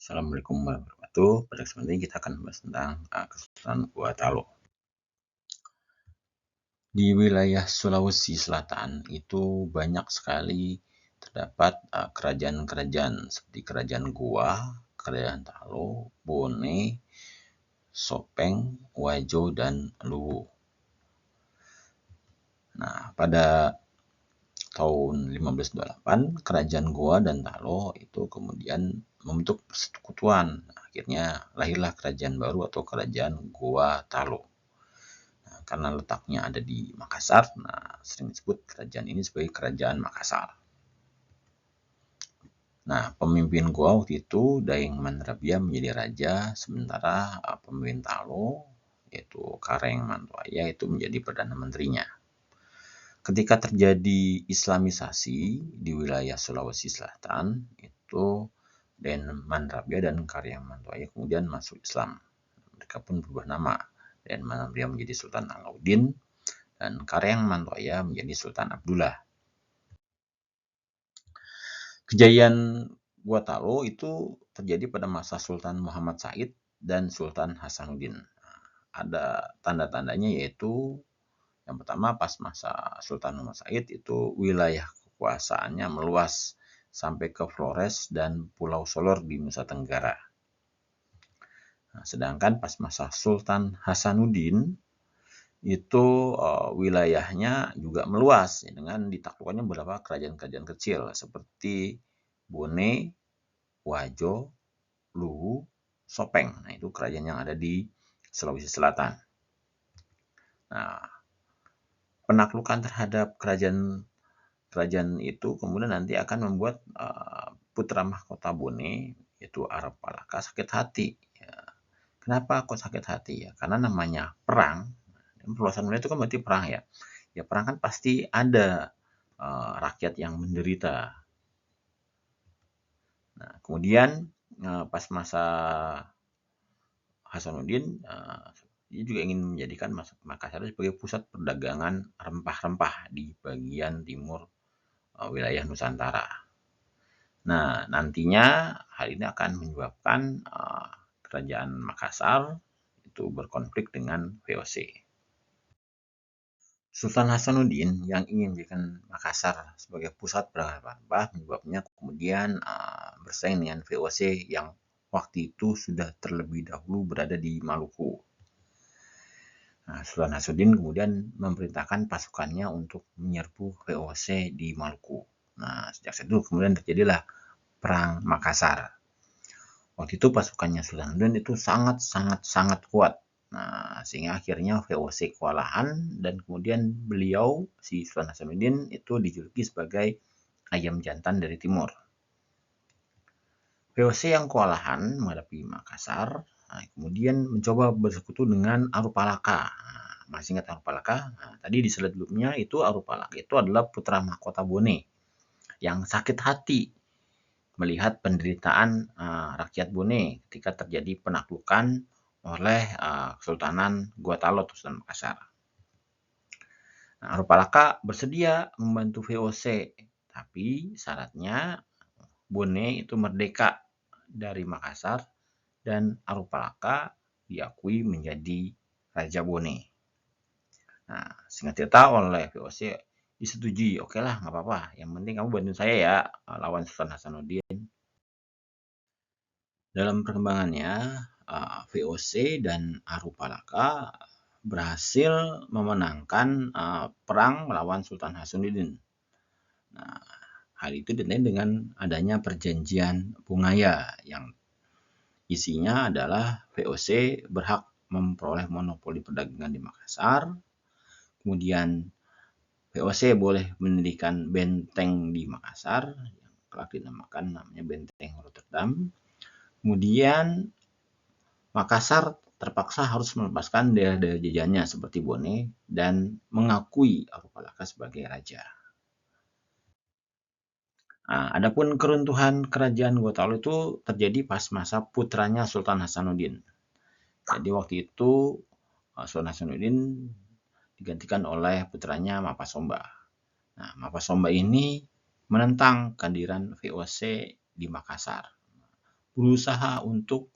Assalamualaikum warahmatullahi wabarakatuh. Pada kesempatan ini kita akan membahas tentang Kesultanan Gua Talo. Di wilayah Sulawesi Selatan itu banyak sekali terdapat kerajaan-kerajaan seperti Kerajaan Gua, Kerajaan Talo, Bone, Sopeng, Wajo, dan Luwu. Nah, pada tahun 1528, Kerajaan Goa dan Talo itu kemudian membentuk persekutuan. Akhirnya lahirlah kerajaan baru atau Kerajaan Goa Talo. Nah, karena letaknya ada di Makassar, sering disebut kerajaan ini sebagai Kerajaan Makassar. Nah, pemimpin Goa waktu itu Daeng Mandrabia menjadi raja, sementara pemimpin Talo yaitu Kareng Mantuaya itu menjadi perdana menterinya. Ketika terjadi Islamisasi di wilayah Sulawesi Selatan, itu Daeng Mandrabia dan Kareng Mantuaya kemudian masuk Islam. Mereka pun berubah nama. Daeng Mandrabia menjadi Sultan Alauddin dan Kareng Mantuaya menjadi Sultan Abdullah. Kejayaan Gua Talo itu terjadi pada masa Sultan Muhammad Said dan Sultan Hasanuddin. Ada tanda-tandanya yaitu yang pertama pas masa Sultan Muhammad Said itu wilayah kekuasaannya meluas sampai ke Flores dan Pulau Solor di Nusa Tenggara. Nah, sedangkan pas masa Sultan Hasanuddin itu wilayahnya juga meluas dengan ditaklukkannya beberapa kerajaan-kerajaan kecil seperti Bone, Wajo, Luwu, Sopeng. Nah, itu kerajaan yang ada di Sulawesi Selatan. Nah, penaklukan terhadap kerajaan itu kemudian nanti akan membuat putra mahkota Bone yaitu Arab Palaka sakit hati. Ya. Kenapa kok sakit hati ya? Karena namanya perang. Perluasan wilayah itu kan berarti perang ya. Ya perang kan pasti ada rakyat yang menderita. Nah, kemudian pas masa Hasanuddin, dia juga ingin menjadikan Makassar sebagai pusat perdagangan rempah-rempah di bagian timur wilayah Nusantara. Nah, nantinya hal ini akan menyebabkan kerajaan Makassar itu berkonflik dengan VOC. Sultan Hasanuddin yang ingin menjadikan Makassar sebagai pusat perdagangan rempah menyebabnya kemudian bersaing dengan VOC yang waktu itu sudah terlebih dahulu berada di Maluku. Nah, Sultan Hasanuddin kemudian memerintahkan pasukannya untuk menyerbu VOC di Maluku. Nah, sejak itu kemudian terjadilah Perang Makassar. Waktu itu pasukannya Sultan Hasanuddin itu sangat kuat. Nah, sehingga akhirnya VOC kewalahan dan kemudian beliau, si Sultan Hasanuddin itu dijuluki sebagai ayam jantan dari timur. VOC yang kewalahan menghadapi Makassar, kemudian mencoba bersekutu dengan Arupalaka. Masih ingat Arupalaka? Nah, tadi di slide sebelumnya itu Arupalaka itu adalah putra mahkota Bone yang sakit hati melihat penderitaan rakyat Bone ketika terjadi penaklukan oleh Kesultanan Gua Talo atau Sultan Makassar. Nah, Arupalaka bersedia membantu VOC, tapi syaratnya Bone itu merdeka dari Makassar dan Arupalaka diakui menjadi Raja Bone. Nah, singkat cerita oleh VOC disetujui, oke lah nggak apa-apa, yang penting kamu bantu saya ya lawan Sultan Hasanuddin. Dalam perkembangannya, VOC dan Arupalaka berhasil memenangkan perang melawan Sultan Hasanuddin. Nah, hal itu ditandai dengan adanya perjanjian Bungaya yang isinya adalah VOC berhak memperoleh monopoli perdagangan di Makassar, kemudian VOC boleh mendirikan benteng di Makassar yang kelak dinamakan namanya Benteng Rotterdam. Kemudian Makassar terpaksa harus melepaskan daerah-daerah jajahannya seperti Bone dan mengakui Arupalaka sebagai raja. Nah, adapun keruntuhan kerajaan Gua Talo itu terjadi pas masa putranya Sultan Hasanuddin. Jadi waktu itu Sultan Hasanuddin digantikan oleh putranya Mapasomba. Nah, Mapasomba ini menentang kehadiran VOC di Makassar. berusaha untuk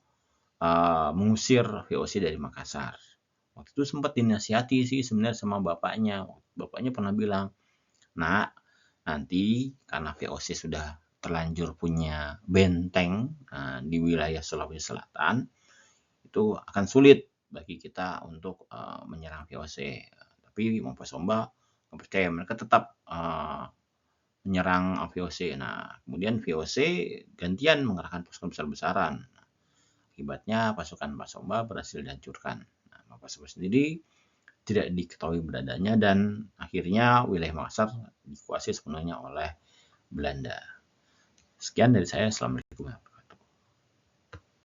mengusir VOC dari Makassar. Waktu itu sempat dinasihati sih sebenarnya sama bapaknya. Bapaknya pernah bilang, "Nak, nanti karena VOC sudah terlanjur punya benteng di wilayah Sulawesi Selatan, itu akan sulit bagi kita untuk menyerang VOC." Tapi Mempelai Somba nggak percaya, mereka tetap menyerang VOC. Nah, kemudian VOC gantian mengerahkan pasukan besar-besaran. Akibatnya pasukan Pak Somba berhasil dihancurkan. Nah, Pak Somba sendiri tidak diketahui beradanya dan akhirnya wilayah Makassar dikuasai sepenuhnya oleh Belanda. Sekian dari saya. Assalamualaikum.